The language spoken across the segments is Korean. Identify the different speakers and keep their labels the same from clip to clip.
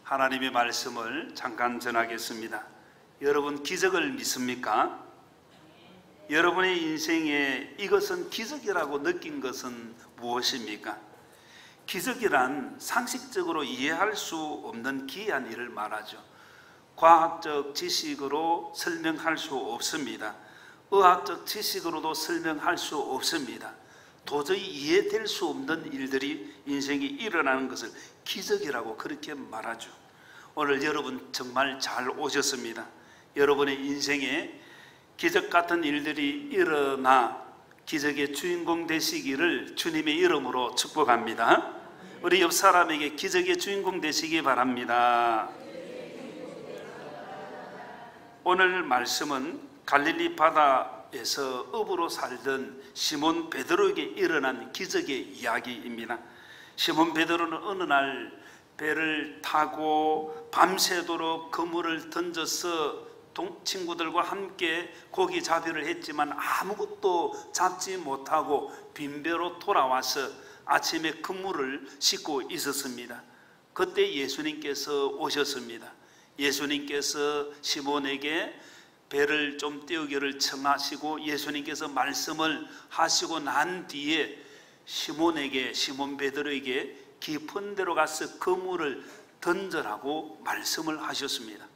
Speaker 1: 하나님의 말씀을 잠깐 전하겠습니다. 여러분 기적을 믿습니까? 여러분의 인생에 이것은 기적이라고 느낀 것은 무엇입니까? 기적이란 상식적으로 이해할 수 없는 기이한 일을 말하죠. 과학적 지식으로 설명할 수 없습니다. 의학적 지식으로도 설명할 수 없습니다. 도저히 이해될 수 없는 일들이 인생에 일어나는 것을 기적이라고 그렇게 말하죠. 오늘 여러분 정말 잘 오셨습니다. 여러분의 인생에 기적 같은 일들이 일어나 기적의 주인공 되시기를 주님의 이름으로 축복합니다. 우리 옆 사람에게 기적의 주인공 되시기 바랍니다. 오늘 말씀은 갈릴리 바다에서 어부로 살던 시몬 베드로에게 일어난 기적의 이야기입니다. 시몬 베드로는 어느 날 배를 타고 밤새도록 그물을 던져서 친구들과 함께 고기 잡이를 했지만 아무것도 잡지 못하고 빈배로 돌아와서 아침에 그물을 씻고 있었습니다. 그때 예수님께서 오셨습니다. 예수님께서 시몬에게 배를 좀 띄우기를 청하시고 예수님께서 말씀을 하시고 난 뒤에 시몬 베드로에게 깊은 데로 가서 그물을 던져라고 말씀을 하셨습니다.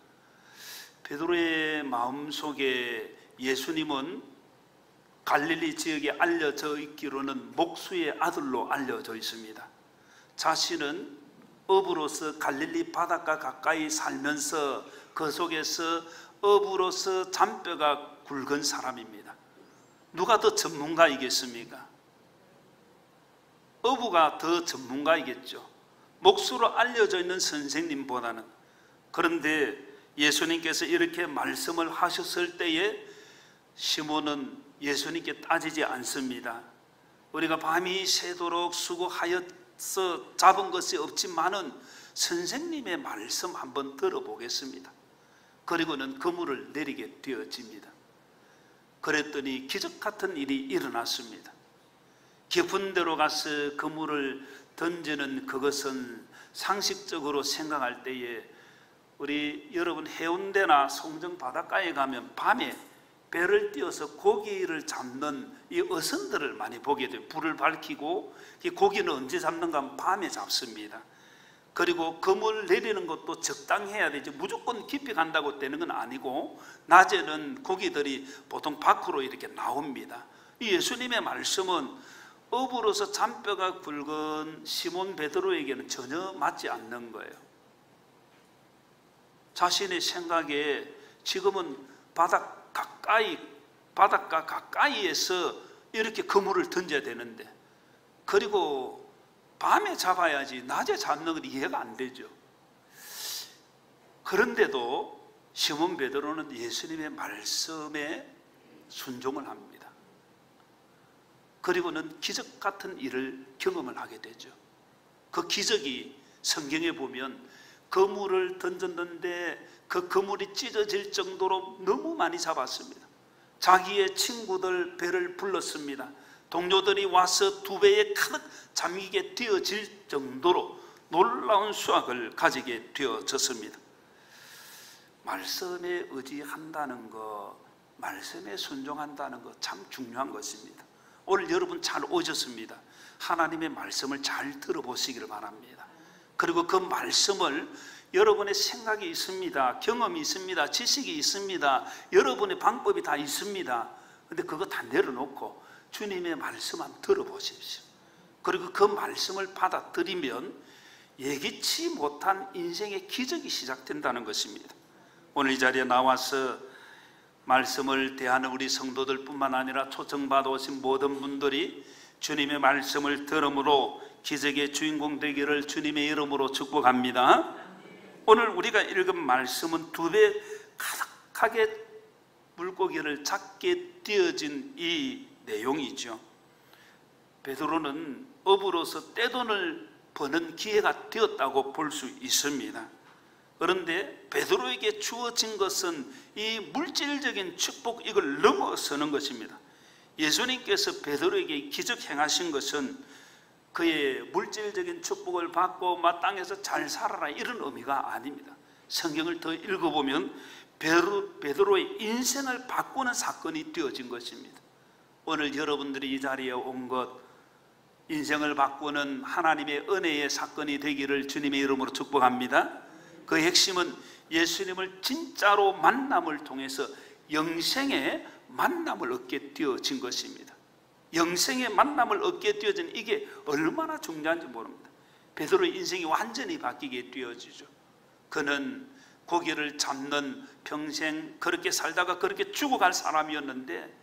Speaker 1: 베드로의 마음속에 예수님은 갈릴리 지역에 알려져 있기로는 목수의 아들로 알려져 있습니다. 자신은 어부로서 갈릴리 바닷가 가까이 살면서 그 속에서 어부로서 잔뼈가 굵은 사람입니다. 누가 더 전문가이겠습니까? 어부가 더 전문가이겠죠. 목수로 알려져 있는 선생님보다는. 그런데 예수님께서 이렇게 말씀을 하셨을 때에 시몬은 예수님께 따지지 않습니다. 우리가 밤이 새도록 수고하여서 잡은 것이 없지만은 선생님의 말씀 한번 들어보겠습니다. 그리고는 그물을 내리게 되어집니다. 그랬더니 기적 같은 일이 일어났습니다. 깊은 데로 가서 그물을 던지는 그것은 상식적으로 생각할 때에 우리 여러분 해운대나 송정 바닷가에 가면 밤에 배를 띄워서 고기를 잡는 이 어선들을 많이 보게 돼요. 불을 밝히고 이 고기는 언제 잡는가 하면 밤에 잡습니다. 그리고 그물 내리는 것도 적당해야 되지 무조건 깊이 간다고 되는 건 아니고 낮에는 고기들이 보통 밖으로 이렇게 나옵니다. 이 예수님의 말씀은 어부로서 잔뼈가 굵은 시몬 베드로에게는 전혀 맞지 않는 거예요. 자신의 생각에 지금은 바닷가 가까이에서 이렇게 그물을 던져야 되는데 그리고 밤에 잡아야지 낮에 잡는 건 이해가 안 되죠. 그런데도 시몬 베드로는 예수님의 말씀에 순종을 합니다. 그리고는 기적 같은 일을 경험을 하게 되죠. 그 기적이 성경에 보면 그물을 던졌는데 그 그물이 찢어질 정도로 너무 많이 잡았습니다. 자기의 친구들 배를 불렀습니다. 동료들이 와서 두 배에 가득 잠기게 되어질 정도로 놀라운 수확을 가지게 되어졌습니다. 말씀에 의지한다는 것, 말씀에 순종한다는 것 참 중요한 것입니다. 오늘 여러분 잘 오셨습니다. 하나님의 말씀을 잘 들어보시기를 바랍니다. 그리고 그 말씀을 여러분의 생각이 있습니다. 경험이 있습니다. 지식이 있습니다. 여러분의 방법이 다 있습니다. 그런데 그거 다 내려놓고 주님의 말씀 한번 들어보십시오. 그리고 그 말씀을 받아들이면 예기치 못한 인생의 기적이 시작된다는 것입니다. 오늘 이 자리에 나와서 말씀을 대하는 우리 성도들 뿐만 아니라 초청받아 오신 모든 분들이 주님의 말씀을 들음으로 기적의 주인공 되기를 주님의 이름으로 축복합니다. 오늘 우리가 읽은 말씀은 두 배 가득하게 물고기를 잡게 되어진 이 내용이죠. 베드로는 어부로서 떼돈을 버는 기회가 되었다고 볼 수 있습니다. 그런데 베드로에게 주어진 것은 이 물질적인 축복 이걸 넘어서는 것입니다. 예수님께서 베드로에게 기적 행하신 것은 그의 물질적인 축복을 받고 마땅해서 잘 살아라 이런 의미가 아닙니다. 성경을 더 읽어보면 베드로의 인생을 바꾸는 사건이 되어진 것입니다. 오늘 여러분들이 이 자리에 온 것, 인생을 바꾸는 하나님의 은혜의 사건이 되기를 주님의 이름으로 축복합니다. 그 핵심은 예수님을 진짜로 만남을 통해서 영생의 만남을 얻게 되어진 것입니다. 영생의 만남을 얻게 되어진 이게 얼마나 중요한지 모릅니다. 베드로의 인생이 완전히 바뀌게 되어지죠. 그는 고기를 잡는 평생 그렇게 살다가 그렇게 죽어갈 사람이었는데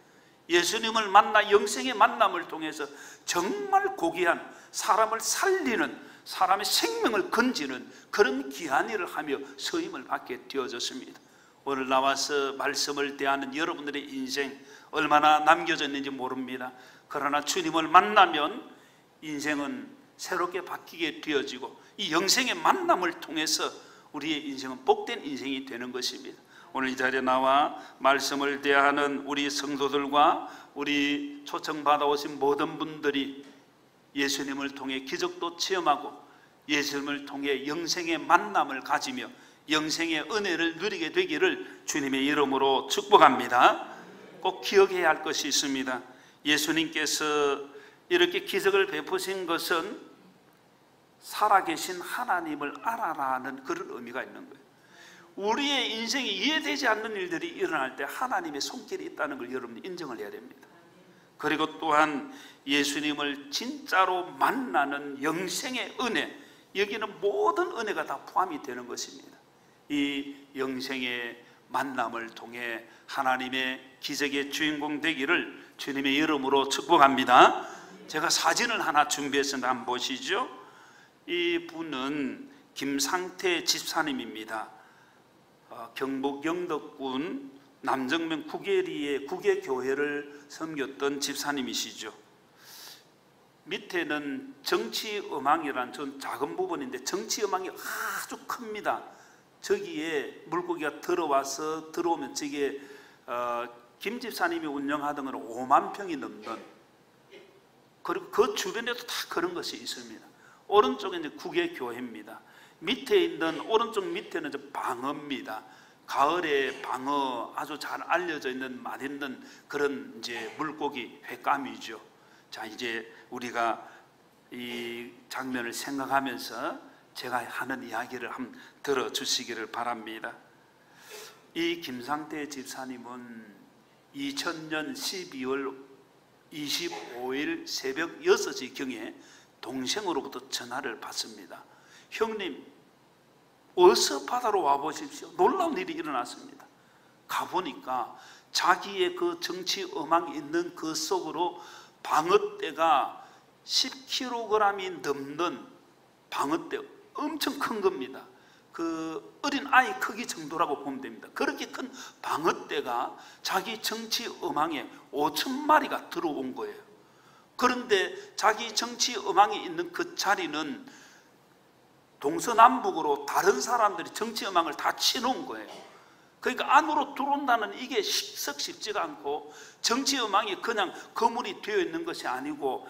Speaker 1: 예수님을 만나 영생의 만남을 통해서 정말 고귀한 사람을 살리는, 사람의 생명을 건지는 그런 귀한 일을 하며 서임을 받게 되어졌습니다. 오늘 나와서 말씀을 대하는 여러분들의 인생 얼마나 남겨졌는지 모릅니다. 그러나 주님을 만나면 인생은 새롭게 바뀌게 되어지고 이 영생의 만남을 통해서 우리의 인생은 복된 인생이 되는 것입니다. 오늘 이 자리에 나와 말씀을 대하는 우리 성도들과 우리 초청받아 오신 모든 분들이 예수님을 통해 기적도 체험하고 예수님을 통해 영생의 만남을 가지며 영생의 은혜를 누리게 되기를 주님의 이름으로 축복합니다. 꼭 기억해야 할 것이 있습니다. 예수님께서 이렇게 기적을 베푸신 것은 살아계신 하나님을 알아라는 그런 의미가 있는 거예요. 우리의 인생이 이해되지 않는 일들이 일어날 때 하나님의 손길이 있다는 걸 여러분이 인정을 해야 됩니다. 그리고 또한 예수님을 진짜로 만나는 영생의 은혜, 여기는 모든 은혜가 다 포함이 되는 것입니다. 이 영생의 만남을 통해 하나님의 기적의 주인공 되기를 주님의 이름으로 축복합니다. 제가 사진을 하나 준비했습니다. 한번 보시죠. 이 분은 김상태 집사님입니다. 경북 영덕군 남정면 구계리의 구계교회를 섬겼던 집사님이시죠. 밑에는 정치음악이라는 전 작은 부분인데 정치음악이 아주 큽니다. 저기에 물고기가 들어오면 저게 김 집사님이 운영하던 건 5만 평이 넘는, 그리고 그 주변에도 다 그런 것이 있습니다. 오른쪽에 이제 구계교회입니다. 밑에 있는 오른쪽 밑에는 이제 방어입니다. 가을에 방어 아주 잘 알려져 있는 맛있는 그런 이제 물고기 횟감이죠. 자, 이제 우리가 이 장면을 생각하면서 제가 하는 이야기를 한번 들어주시기를 바랍니다. 이 김상태 집사님은 2000년 12월 25일 새벽 6시경에 동생으로부터 전화를 받습니다. 형님, 어서 바다로 와보십시오. 놀라운 일이 일어났습니다. 가보니까 자기의 그 정치 음악이 있는 그 속으로 방어떼가 10kg이 넘는 방어떼, 엄청 큰 겁니다. 그 어린 아이 크기 정도라고 보면 됩니다. 그렇게 큰 방어떼가 자기 정치 음악에 5,000마리가 들어온 거예요. 그런데 자기 정치 음악이 있는 그 자리는 동서남북으로 다른 사람들이 정치 음악을 다 치놓은 거예요. 그러니까 안으로 들어온다는 이게 쉽지가 않고, 정치 음악이 그냥 거물이 되어 있는 것이 아니고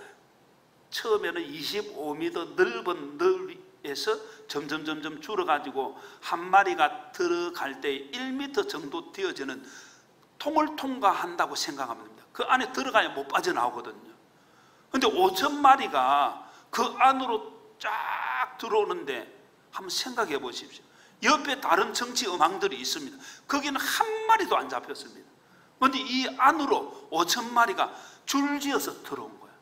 Speaker 1: 처음에는 25m 넓은 너리에서 점점 줄어가지고 한 마리가 들어갈 때 1m 정도 되어지는 통을 통과한다고 생각하면 됩니다. 그 안에 들어가야 못 빠져나오거든요. 근데 5,000마리가 그 안으로 쫙 들어오는데 한번 생각해 보십시오. 옆에 다른 정치 음악들이 있습니다. 거기는 한 마리도 안 잡혔습니다. 그런데 이 안으로 5,000마리가 줄지어서 들어온 거예요.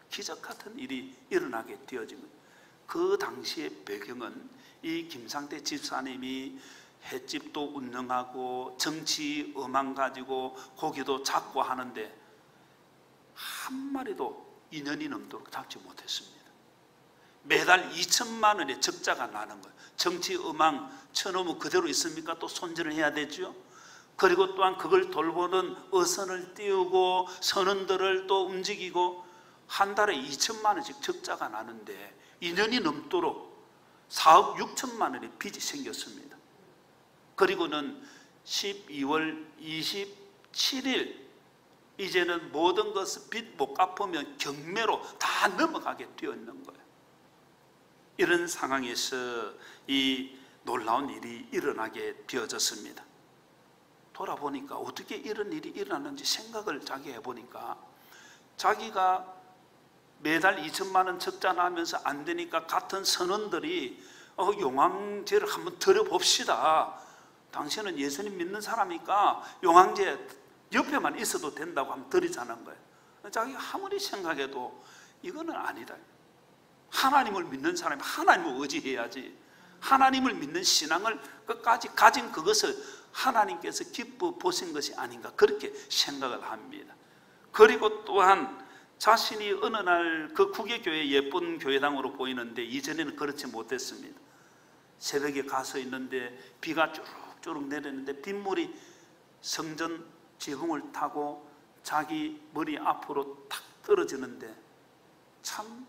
Speaker 1: 기적 같은 일이 일어나게 되어진 거예요. 그 당시의 배경은 이 김상태 집사님이 횟집도 운영하고 정치 음악 가지고 고기도 잡고 하는데 한 마리도 2년이 넘도록 잡지 못했습니다. 매달 2천만 원의 적자가 나는 거예요. 정치 음악 쳐놓으면 그대로 있습니까? 또 손질을 해야 되죠. 그리고 또한 그걸 돌보는 어선을 띄우고 선원들을 또 움직이고 한 달에 2천만 원씩 적자가 나는데 2년이 넘도록 4억 6천만 원의 빚이 생겼습니다. 그리고는 12월 27일 이제는 모든 것을 빚 못 갚으면 경매로 다 넘어가게 되어 있는 거예요. 이런 상황에서 이 놀라운 일이 일어나게 되어졌습니다. 돌아보니까 어떻게 이런 일이 일어났는지 생각을 자기 해보니까, 자기가 매달 2천만 원 적자 나면서 안 되니까 같은 선원들이 용왕제를 한번 드려봅시다. 당신은 예수님 믿는 사람이니까 용왕제 옆에만 있어도 된다고 한번 드리자는 거예요. 자기가 아무리 생각해도 이거는 아니다. 하나님을 믿는 사람이 하나님을 의지해야지. 하나님을 믿는 신앙을 끝까지 가진 그것을 하나님께서 기뻐 보신 것이 아닌가, 그렇게 생각을 합니다. 그리고 또한 자신이 어느 날 그 구개교회 예쁜 교회당으로 보이는데 이전에는 그렇지 못했습니다. 새벽에 가서 있는데 비가 쭈룩쭈룩 내리는데 빗물이 성전 지붕을 타고 자기 머리 앞으로 탁 떨어지는데, 참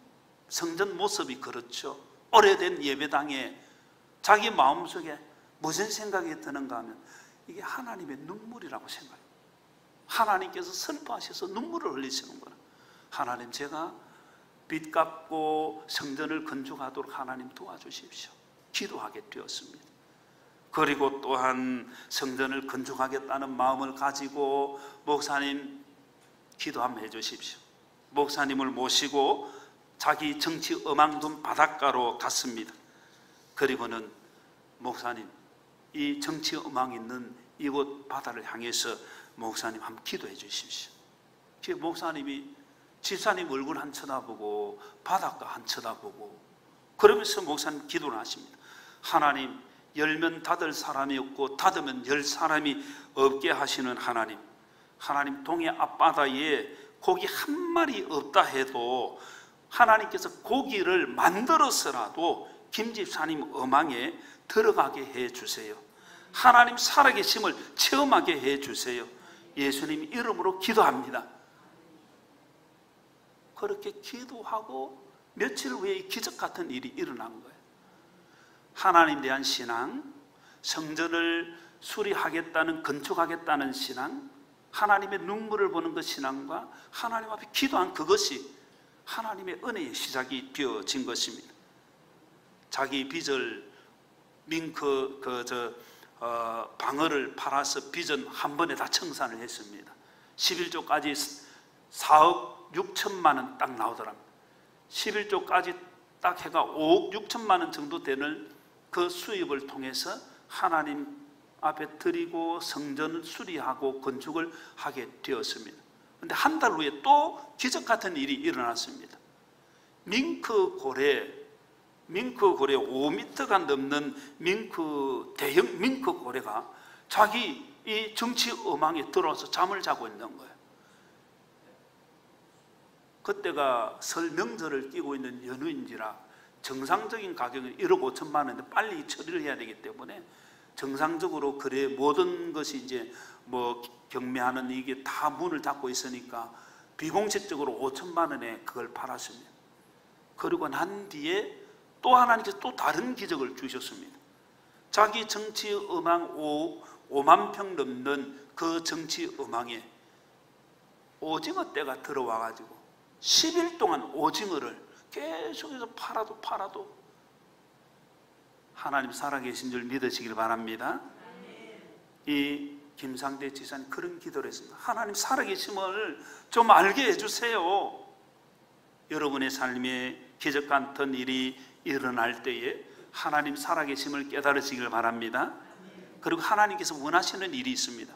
Speaker 1: 성전 모습이 그렇죠. 오래된 예배당에 자기 마음속에 무슨 생각이 드는가 하면 이게 하나님의 눈물이라고 생각해요. 하나님께서 슬퍼하셔서 눈물을 흘리시는 거예요. 하나님, 제가 빚 갚고 성전을 건축하도록 하나님 도와주십시오. 기도하게 되었습니다. 그리고 또한 성전을 건축하겠다는 마음을 가지고 목사님 기도 한번 해주십시오. 목사님을 모시고 자기 정치 음악둔 바닷가로 갔습니다. 그리고는 목사님, 이 정치 음악 있는 이곳 바다를 향해서 목사님 한번 기도해 주십시오. 목사님이 집사님 얼굴 한 쳐다보고 바닷가 한 쳐다보고 그러면서 목사님 기도를 하십니다. 하나님, 열면 닫을 사람이 없고 닫으면 열 사람이 없게 하시는 하나님, 하나님 동해 앞바다에 고기 한 마리 없다 해도 하나님께서 고기를 만들어서라도 김 집사님 음악에 들어가게 해주세요. 하나님 살아계심을 체험하게 해주세요. 예수님 이름으로 기도합니다. 그렇게 기도하고 며칠 후에 기적 같은 일이 일어난 거예요. 하나님에 대한 신앙, 성전을 수리하겠다는, 건축하겠다는 신앙, 하나님의 눈물을 보는 그 신앙과 하나님 앞에 기도한 그것이 하나님의 은혜의 시작이 되어진 것입니다. 자기 빚을 방어를 팔아서 빚은 한 번에 다 청산을 했습니다. 11조까지 4억 6천만 원 딱 나오더랍니다. 11조까지 딱 해가 5억 6천만 원 정도 되는 그 수입을 통해서 하나님 앞에 드리고 성전을 수리하고 건축을 하게 되었습니다. 그런데 한 달 후에 또 기적 같은 일이 일어났습니다. 밍크 고래 5m가 넘는 대형 밍크 고래가 자기 이 정치 음악에 들어와서 잠을 자고 있는 거예요. 그때가 설 명절을 끼고 있는 연휴인지라 정상적인 가격은 1억 5천만 원인데 빨리 처리를 해야 되기 때문에 정상적으로 거래 모든 것이 이제 경매하는 이게 다 문을 닫고 있으니까 비공식적으로 5천만 원에 그걸 팔았습니다. 그리고 난 뒤에 또 하나님께서 또 다른 기적을 주셨습니다. 자기 정치 음악 5만 평 넘는 그 정치 음악에 오징어 떼가 들어와 가지고 10일 동안 오징어를 계속해서 팔아도 하나님 살아계신 줄 믿으시길 바랍니다. 이 김상대 지사는 그런 기도를 했습니다. 하나님 살아계심을 좀 알게 해주세요. 여러분의 삶에 기적 같은 일이 일어날 때에 하나님 살아계심을 깨달으시길 바랍니다. 그리고 하나님께서 원하시는 일이 있습니다.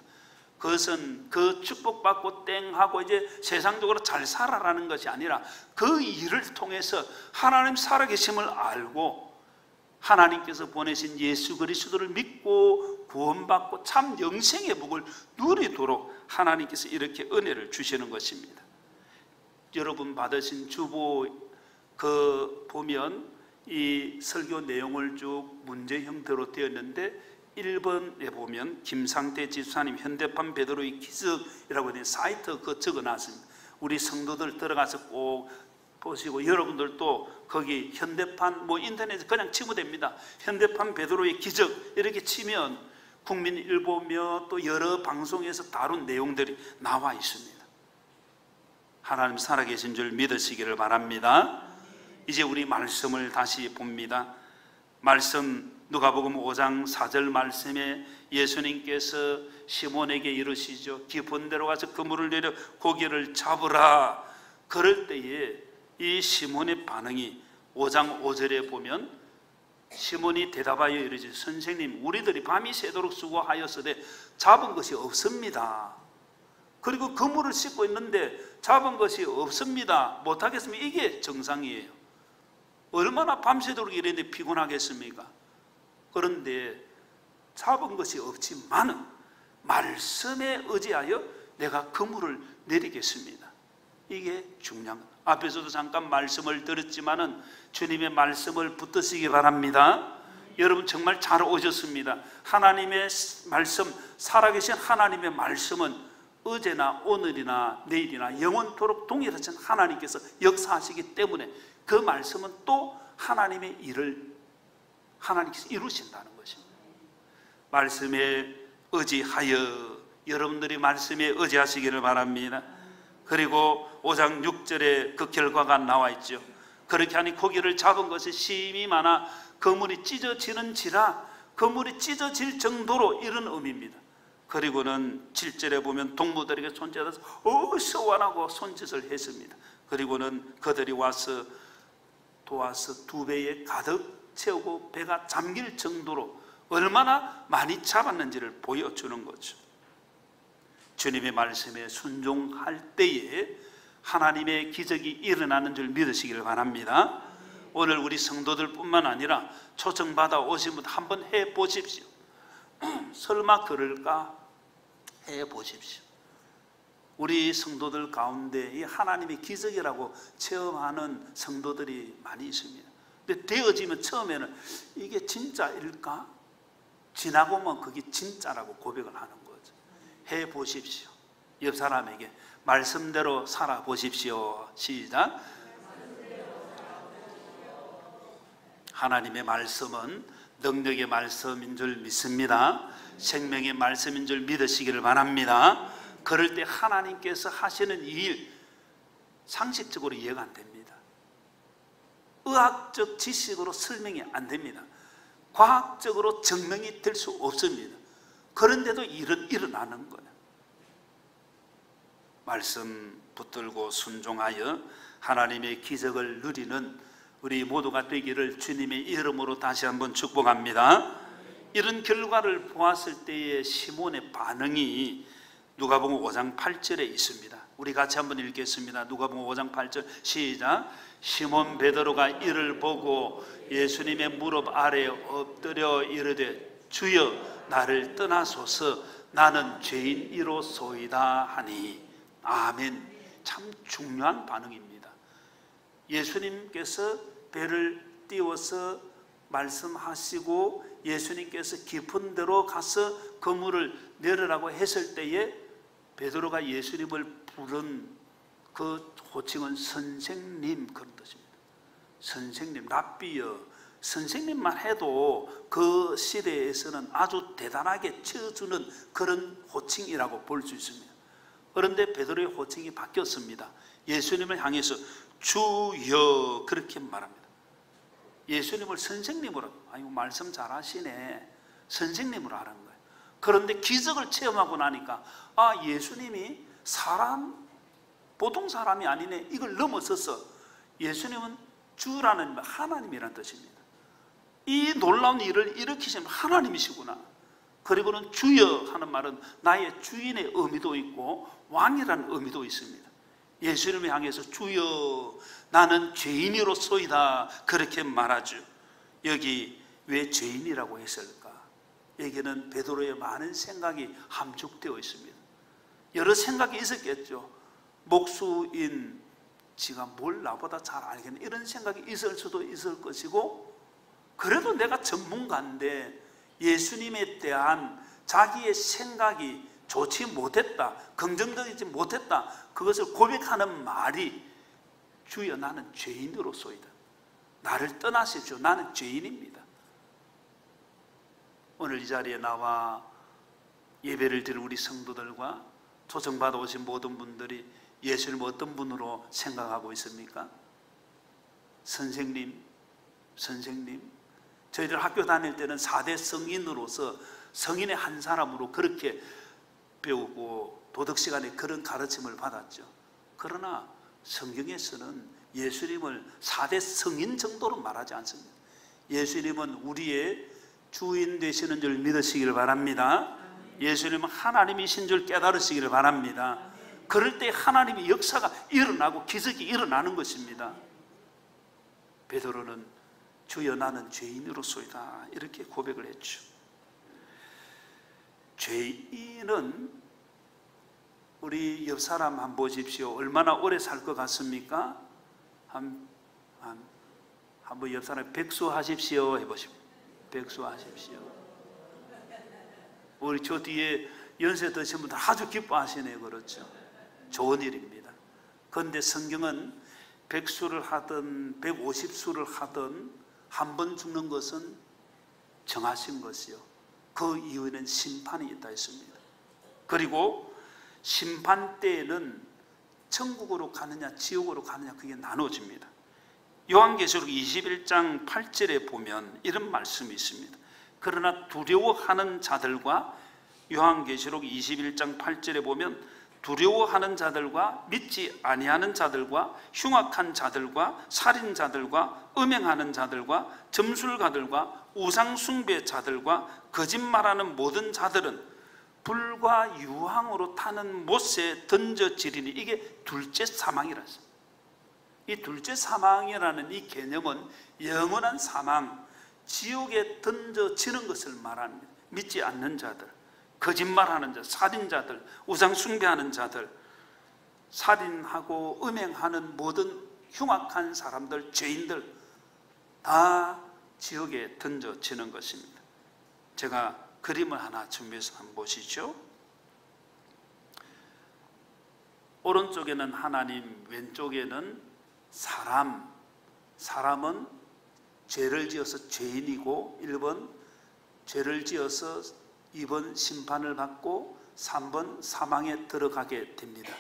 Speaker 1: 그것은 그 축복받고 땡하고 이제 세상적으로 잘 살아라는 것이 아니라 그 일을 통해서 하나님 살아계심을 알고 하나님께서 보내신 예수 그리스도를 믿고 구원받고 참 영생의 복을 누리도록 하나님께서 이렇게 은혜를 주시는 것입니다. 여러분 받으신 주보 보면 이 설교 내용을 쭉 문제 형태로 되었는데 1번에 보면 김상태 집사님 현대판 베드로의 기적이라고 하는 사이트 적어놨습니다. 우리 성도들 들어가서 꼭 보시고 여러분들도 거기 현대판 인터넷에 그냥 치면 됩니다. 현대판 베드로의 기적 이렇게 치면 국민일보며 또 여러 방송에서 다룬 내용들이 나와 있습니다. 하나님 살아계신 줄 믿으시기를 바랍니다. 이제 우리 말씀을 다시 봅니다. 말씀 누가복음 5장 4절 말씀에 예수님께서 시몬에게 이르시죠. 깊은 데로 가서 그물을 내려 고기를 잡으라. 그럴 때에 이 시몬의 반응이 5장 5절에 보면 시몬이 대답하여 이르지, 선생님, 우리들이 밤이 새도록 수고하였으되 잡은 것이 없습니다. 그리고 그물을 씻고 있는데 잡은 것이 없습니다. 못하겠습니까? 이게 정상이에요. 얼마나 밤새도록 일했는데 피곤하겠습니까? 그런데 잡은 것이 없지만은 말씀에 의지하여 내가 그물을 내리겠습니다. 이게 중요한 것. 앞에서도 잠깐 말씀을 들었지만은 주님의 말씀을 붙드시기 바랍니다. 여러분 정말 잘 오셨습니다. 하나님의 말씀, 살아계신 하나님의 말씀은 어제나 오늘이나 내일이나 영원토록 동일하신 하나님께서 역사하시기 때문에 그 말씀은 또 하나님의 일을 하나님께서 이루신다는 것입니다. 말씀에 의지하여 여러분들이 말씀에 의지하시기를 바랍니다. 그리고 5장 6절에 그 결과가 나와 있죠. 그렇게 하니 고기를 잡은 것이 심히 많아 그물이 찢어지는지라, 그물이 찢어질 정도로 이런 의미입니다. 그리고는 7절에 보면 동무들에게 손짓해서 서원하고 손짓을 했습니다. 그리고는 그들이 와서 도와서 2배에 가득 채우고 배가 잠길 정도로 얼마나 많이 잡았는지를 보여주는 거죠. 주님의 말씀에 순종할 때에 하나님의 기적이 일어나는 줄 믿으시기를 바랍니다. 오늘 우리 성도들 뿐만 아니라 초청받아 오신 분 한번 해보십시오. 설마 그럴까? 해보십시오. 우리 성도들 가운데 이 하나님의 기적이라고 체험하는 성도들이 많이 있습니다. 근데 되어지면 처음에는 이게 진짜일까? 지나고 보면 그게 진짜라고 고백을 하는 거죠. 해보십시오. 옆 사람에게 말씀대로 살아보십시오. 시작. 하나님의 말씀은 능력의 말씀인 줄 믿습니다. 생명의 말씀인 줄 믿으시기를 바랍니다. 그럴 때 하나님께서 하시는 일 상식적으로 이해가 안 됩니다. 의학적 지식으로 설명이 안 됩니다. 과학적으로 증명이 될 수 없습니다. 그런데도 일은 일어나는 거예요. 말씀 붙들고 순종하여 하나님의 기적을 누리는 우리 모두가 되기를 주님의 이름으로 다시 한번 축복합니다. 이런 결과를 보았을 때의 시몬의 반응이 누가복음 5장 8절에 있습니다. 우리 같이 한번 읽겠습니다. 누가복음 5장 8절 시작. 시몬 베드로가 이를 보고 예수님의 무릎 아래에 엎드려 이르되 주여 나를 떠나소서 나는 죄인이로소이다 하니. 아멘. 참 중요한 반응입니다. 예수님께서 배를 띄워서 말씀하시고 예수님께서 깊은 데로 가서 그물을 내리라고 했을 때에 베드로가 예수님을 부른 그 호칭은 선생님, 그런 뜻입니다. 선생님, 랍비여. 선생님만 해도 그 시대에서는 아주 대단하게 채워주는 그런 호칭이라고 볼 수 있습니다. 그런데 베드로의 호칭이 바뀌었습니다. 예수님을 향해서 주여 그렇게 말합니다. 예수님을 선생님으로, 아이고 말씀 잘하시네, 선생님으로 하는 거예요. 그런데 기적을 체험하고 나니까 예수님이 사람, 보통 사람이 아니네, 이걸 넘어서서 예수님은 주라는 하나님이라는 뜻입니다. 이 놀라운 일을 일으키신 하나님이시구나. 그리고는 주여 하는 말은 나의 주인의 의미도 있고 왕이라는 의미도 있습니다. 예수님을 향해서 주여 나는 죄인이로소이다 그렇게 말하죠. 여기 왜 죄인이라고 했을까? 여기는 베드로의 많은 생각이 함축되어 있습니다. 여러 생각이 있었겠죠. 목수인 지가 뭘 나보다 잘 알겠네, 이런 생각이 있을 수도 있을 것이고, 그래도 내가 전문가인데 예수님에 대한 자기의 생각이 좋지 못했다, 긍정적이지 못했다, 그것을 고백하는 말이 주여 나는 죄인으로소이다, 나를 떠나십시오, 나는 죄인입니다. 오늘 이 자리에 나와 예배를 드린 우리 성도들과 초청받아 오신 모든 분들이 예수님 어떤 분으로 생각하고 있습니까? 선생님. 저희들 학교 다닐 때는 4대 성인으로서 성인의 한 사람으로 그렇게 배우고 도덕 시간에 그런 가르침을 받았죠. 그러나 성경에서는 예수님을 4대 성인 정도로 말하지 않습니다. 예수님은 우리의 주인 되시는 줄 믿으시기를 바랍니다. 예수님은 하나님이신 줄 깨달으시기를 바랍니다. 그럴 때 하나님의 역사가 일어나고 기적이 일어나는 것입니다. 베드로는 주여 나는 죄인으로소이다 이렇게 고백을 했죠. 죄인은 우리 옆 사람 한번 보십시오. 얼마나 오래 살 것 같습니까? 한번 옆 사람 백수하십시오 해보십시오. 백수하십시오. 우리 저 뒤에 연세 드신 분들 아주 기뻐하시네요. 그렇죠? 좋은 일입니다. 그런데 성경은 백수를 하든 150수를 하든 한 번 죽는 것은 정하신 것이요. 그 이후에는 심판이 있다 했습니다. 그리고 심판 때에는 천국으로 가느냐 지옥으로 가느냐 그게 나눠집니다. 요한계시록 21장 8절에 보면 이런 말씀이 있습니다. 그러나 두려워하는 자들과 요한계시록 21장 8절에 보면 두려워하는 자들과 믿지 아니하는 자들과 흉악한 자들과 살인자들과 음행하는 자들과 점술가들과 우상숭배자들과 거짓말하는 모든 자들은 불과 유황으로 타는 못에 던져지리니 이게 둘째 사망이라 했습니다. 이 둘째 사망이라는 이 개념은 영원한 사망, 지옥에 던져지는 것을 말합니다. 믿지 않는 자들, 거짓말하는 자, 살인자들, 우상숭배하는 자들, 살인하고 음행하는 모든 흉악한 사람들, 죄인들 다 지옥에 던져지는 것입니다. 제가 그림을 하나 준비해서 한번 보시죠. 오른쪽에는 하나님, 왼쪽에는 사람. 사람은 죄를 지어서 죄인이고 1번 죄를 지어서 2번 심판을 받고 3번 사망에 들어가게 됩니다.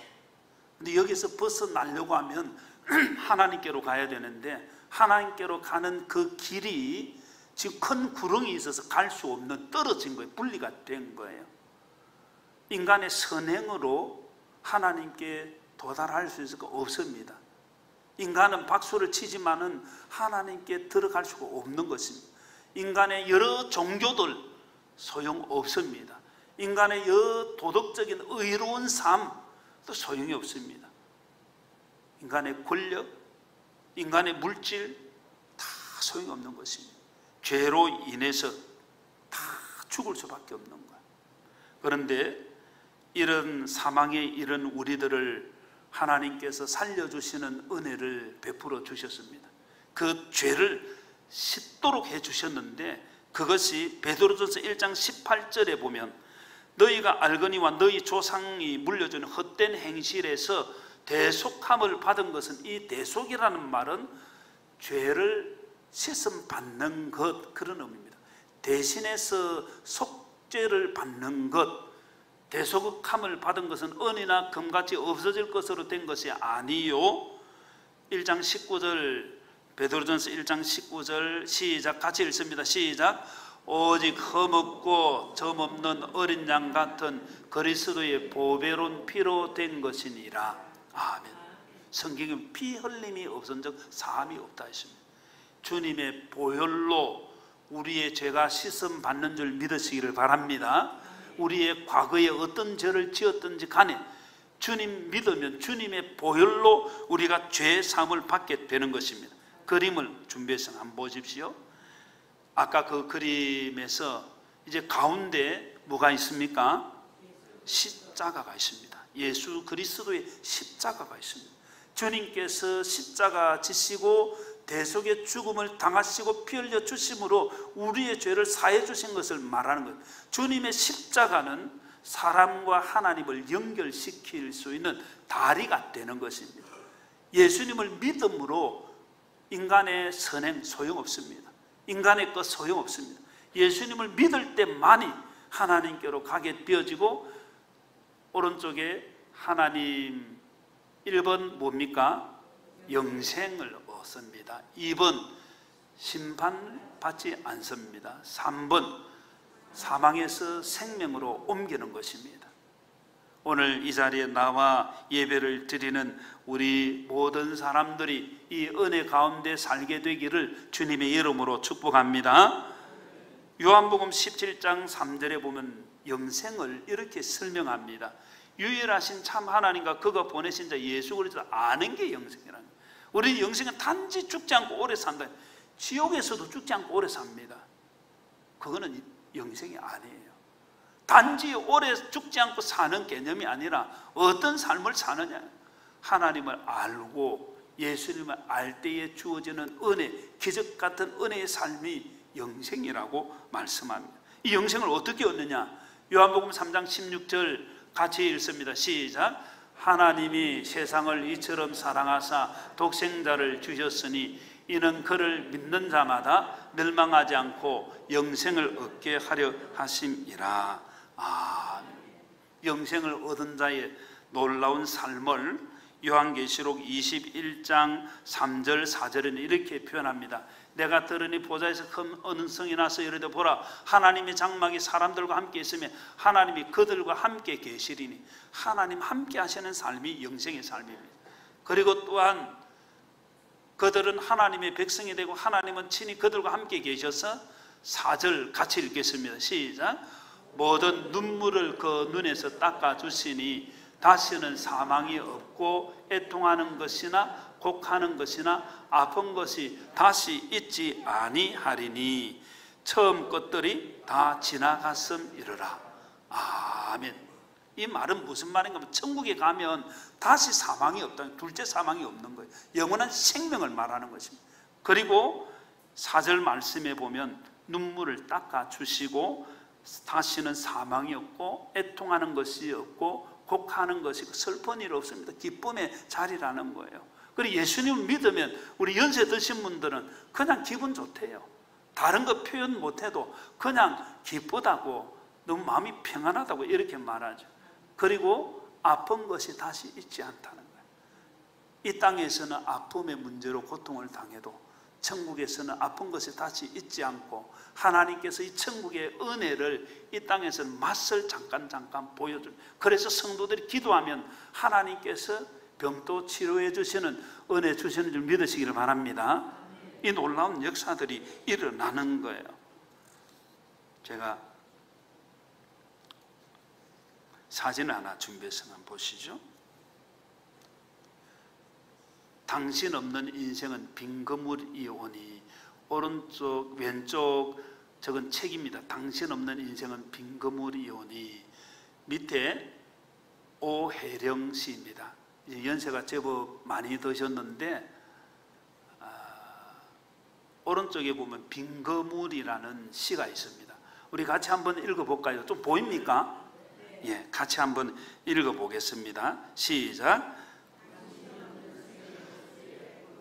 Speaker 1: 근데 여기서 벗어나려고 하면 하나님께로 가야 되는데 하나님께로 가는 그 길이 지금 큰 구렁이 있어서 갈 수 없는 떨어진 거예요. 분리가 된 거예요. 인간의 선행으로 하나님께 도달할 수 있을 거 없습니다. 인간은 박수를 치지만은 하나님께 들어갈 수가 없는 것입니다. 인간의 여러 종교들 소용없습니다. 인간의 여러 도덕적인 의로운 삶도 소용이 없습니다. 인간의 권력, 인간의 물질 다 소용이 없는 것입니다. 죄로 인해서 다 죽을 수밖에 없는 거예요. 그런데 이런 사망에 이른 우리들을 하나님께서 살려주시는 은혜를 베풀어 주셨습니다. 그 죄를 씻도록 해주셨는데 그것이 베드로전서 1장 18절에 보면 너희가 알거니와 너희 조상이 물려주는 헛된 행실에서 대속함을 받은 것은 이 대속이라는 말은 죄를 씻음 받는 것 그런 의미입니다. 대신해서 속죄를 받는 것 대속함을 받은 것은 은이나 금같이 없어질 것으로 된 것이 아니요 1장 19절 베드로전서 1장 19절 시작 같이 읽습니다. 시작 오직 흠없고 점없는 어린 양 같은 그리스도의 보배로운 피로 된 것이니라. 아멘. 성경은 피 흘림이 없은 적 사함이 없다 했습니다. 주님의 보혈로 우리의 죄가 씻음 받는 줄 믿으시기를 바랍니다. 우리의 과거에 어떤 죄를 지었든지 간에 주님 믿으면 주님의 보혈로 우리가 죄 사함을 받게 되는 것입니다. 그림을 준비해서 한번 보십시오. 아까 그 그림에서 이제 가운데 뭐가 있습니까? 십자가가 있습니다. 예수 그리스도의 십자가가 있습니다. 주님께서 십자가 지시고 대속의 죽음을 당하시고 피 흘려 주심으로 우리의 죄를 사해 주신 것을 말하는 거예요. 주님의 십자가는 사람과 하나님을 연결시킬 수 있는 다리가 되는 것입니다. 예수님을 믿음으로 인간의 선행 소용없습니다. 인간의 것 소용없습니다. 예수님을 믿을 때만이 하나님께로 가게 되어지고 오른쪽에 하나님 1번 뭡니까? 영생을 얻습니다. 2번 심판받지 않습니다. 3번 사망에서 생명으로 옮기는 것입니다. 오늘 이 자리에 나와 예배를 드리는 우리 모든 사람들이 이 은혜 가운데 살게 되기를 주님의 이름으로 축복합니다. 요한복음 17장 3절에 보면 영생을 이렇게 설명합니다. 유일하신 참 하나님과 그가 보내신 자 예수 그리스도를 아는 게 영생이라는 거예요. 우리 영생은 단지 죽지 않고 오래 산다. 지옥에서도 죽지 않고 오래 삽니다. 그거는 영생이 아니에요. 단지 오래 죽지 않고 사는 개념이 아니라 어떤 삶을 사느냐, 하나님을 알고 예수님을 알 때에 주어지는 은혜, 기적 같은 은혜의 삶이 영생이라고 말씀합니다. 이 영생을 어떻게 얻느냐? 요한복음 3장 16절 같이 읽습니다. 시작. 하나님이 세상을 이처럼 사랑하사 독생자를 주셨으니 이는 그를 믿는 자마다 멸망하지 않고 영생을 얻게 하려 하심이라. 영생을 얻은 자의 놀라운 삶을 요한계시록 21장 3절 4절에는 이렇게 표현합니다. 내가 들으니 보좌에서 큰 음성이 나서 이르되 보라, 하나님의 장막이 사람들과 함께 있으며 하나님이 그들과 함께 계시리니. 하나님 함께 하시는 삶이 영생의 삶입니다. 그리고 또한 그들은 하나님의 백성이 되고 하나님은 친히 그들과 함께 계셔서 4절 같이 읽겠습니다. 시작. 모든 눈물을 그 눈에서 닦아주시니 다시는 사망이 없고 애통하는 것이나 곡하는 것이나 아픈 것이 다시 있지 아니하리니 처음 것들이 다 지나갔음이러라. 아멘. 이 말은 무슨 말인가 하면 천국에 가면 다시 사망이 없다. 둘째 사망이 없는 거예요. 영원한 생명을 말하는 것입니다. 그리고 4절 말씀에 보면 눈물을 닦아주시고 다시는 사망이 없고 애통하는 것이 없고 곡하는 것이 슬픈 일 없습니다. 기쁨의 자리라는 거예요. 그리고 예수님을 믿으면 우리 연세 드신 분들은 그냥 기분 좋대요. 다른 거 표현 못해도 그냥 기쁘다고, 너무 마음이 평안하다고 이렇게 말하죠. 그리고 아픈 것이 다시 있지 않다는 거예요. 이 땅에서는 아픔의 문제로 고통을 당해도 천국에서는 아픈 것이 다시 있지 않고 하나님께서 이 천국의 은혜를 이 땅에서는 맛을 잠깐 보여줍니다. 그래서 성도들이 기도하면 하나님께서 병도 치료해 주시는 은혜 주시는 줄 믿으시기를 바랍니다. 이 놀라운 역사들이 일어나는 거예요. 제가 사진을 하나 준비해서 한번 보시죠. 당신 없는 인생은 빈 그물이오니. 오른쪽 왼쪽 적은 책입니다. 당신 없는 인생은 빈 그물이오니. 밑에 오혜령 씨입니다. 연세가 제법 많이 드셨는데 오른쪽에 보면 빈 그물이라는 시가 있습니다. 우리 같이 한번 읽어볼까요? 좀 보입니까? 예, 같이 한번 읽어보겠습니다. 시작.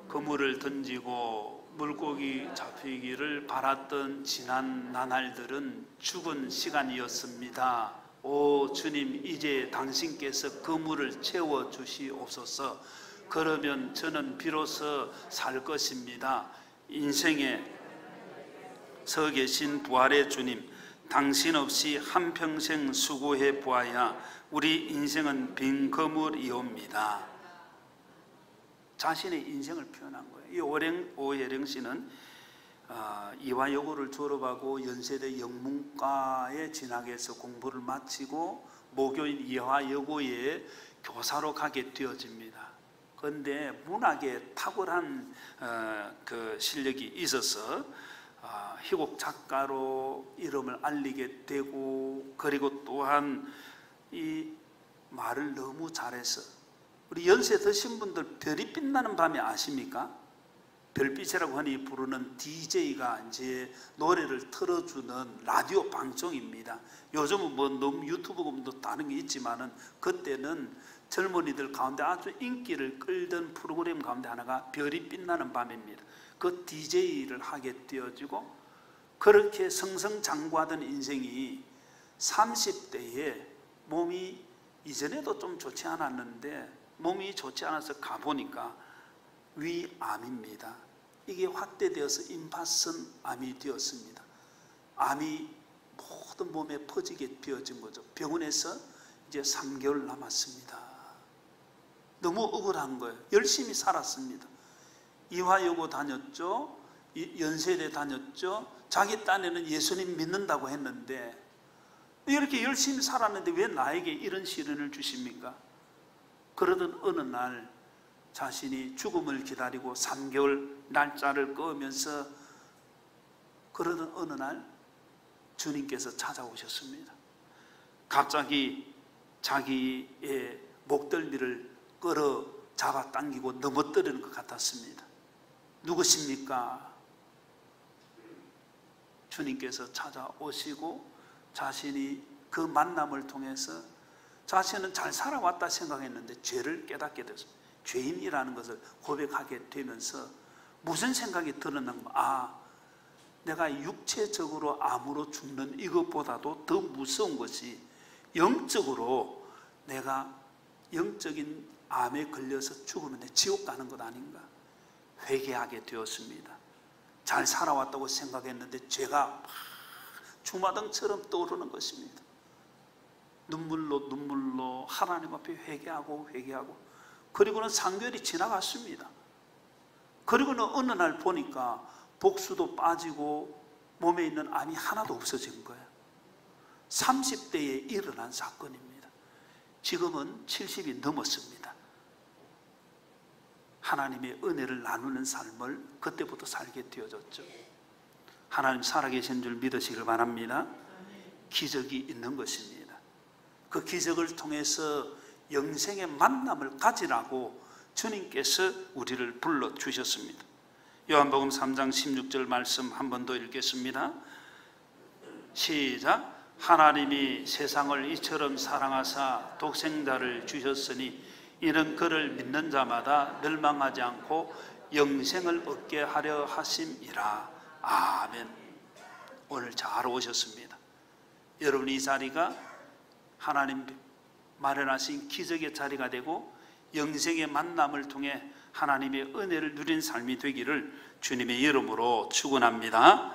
Speaker 1: 그물을 던지고 물고기 잡히기를 바랐던 지난 나날들은 죽은 시간이었습니다. 오 주님, 이제 당신께서 그물을 채워주시옵소서. 그러면 저는 비로소 살 것입니다. 인생에 서 계신 부활의 주님, 당신 없이 한평생 수고해 보아야 우리 인생은 빈 그물이옵니다. 자신의 인생을 표현한 거예요. 이 오혜령 씨는 이화여고를 졸업하고 연세대 영문과에 진학해서 공부를 마치고 모교인 이화여고에 교사로 가게 되어집니다. 그런데 문학에 탁월한 그 실력이 있어서 희곡 작가로 이름을 알리게 되고, 그리고 또한 이 말을 너무 잘해서 우리 연세 드신 분들 별이 빛나는 밤에 아십니까? 별빛이라고 흔히 부르는 DJ가 이제 노래를 틀어주는 라디오 방송입니다. 요즘은 뭐 너무 유튜브가 뭐 다른 게 있지만은 그때는 젊은이들 가운데 아주 인기를 끌던 프로그램 가운데 하나가 별이 빛나는 밤입니다. 그 DJ를 하게 되어지고 그렇게 승승장구하던 인생이 30대에 몸이 이전에도 좀 좋지 않았는데 몸이 좋지 않아서 가보니까 위암입니다. 이게 확대되어서 임파선 암이 되었습니다. 암이 모든 몸에 퍼지게 되어진 거죠. 병원에서 이제 3개월 남았습니다. 너무 억울한 거예요. 열심히 살았습니다. 이화여고 다녔죠. 연세대 다녔죠. 자기 딴에는 예수님 믿는다고 했는데 이렇게 열심히 살았는데 왜 나에게 이런 시련을 주십니까? 그러던 어느 날 자신이 죽음을 기다리고 3개월 날짜를 끄면서 그러던 어느 날 주님께서 찾아오셨습니다. 갑자기 자기의 목덜미를 끌어 잡아당기고 넘어뜨리는 것 같았습니다. 누구십니까? 주님께서 찾아오시고 자신이 그 만남을 통해서 자신은 잘 살아왔다 생각했는데 죄를 깨닫게 됐습니다. 죄인이라는 것을 고백하게 되면서 무슨 생각이 드러난 내가 육체적으로 암으로 죽는 이것보다도 더 무서운 것이 영적으로 내가 영적인 암에 걸려서 죽으면 내 지옥 가는 것 아닌가 회개하게 되었습니다. 잘 살아왔다고 생각했는데 죄가 주마등처럼 떠오르는 것입니다. 눈물로 하나님 앞에 회개하고 그리고는 3개월이 지나갔습니다. 그리고는 어느 날 보니까 복수도 빠지고 몸에 있는 암이 하나도 없어진 거예요. 30대에 일어난 사건입니다. 지금은 70이 넘었습니다. 하나님의 은혜를 나누는 삶을 그때부터 살게 되어졌죠. 하나님 살아계신 줄 믿으시길 바랍니다. 기적이 있는 것입니다. 그 기적을 통해서 영생의 만남을 가지라고 주님께서 우리를 불러주셨습니다. 요한복음 3장 16절 말씀 한 번 더 읽겠습니다. 시작. 하나님이 세상을 이처럼 사랑하사 독생자를 주셨으니 이는 그를 믿는 자마다 멸망하지 않고 영생을 얻게 하려 하심이라. 아멘. 오늘 잘 오셨습니다. 여러분 이 자리가 하나님 마련하신 기적의 자리가 되고 영생의 만남을 통해 하나님의 은혜를 누린 삶이 되기를 주님의 이름으로 축원합니다.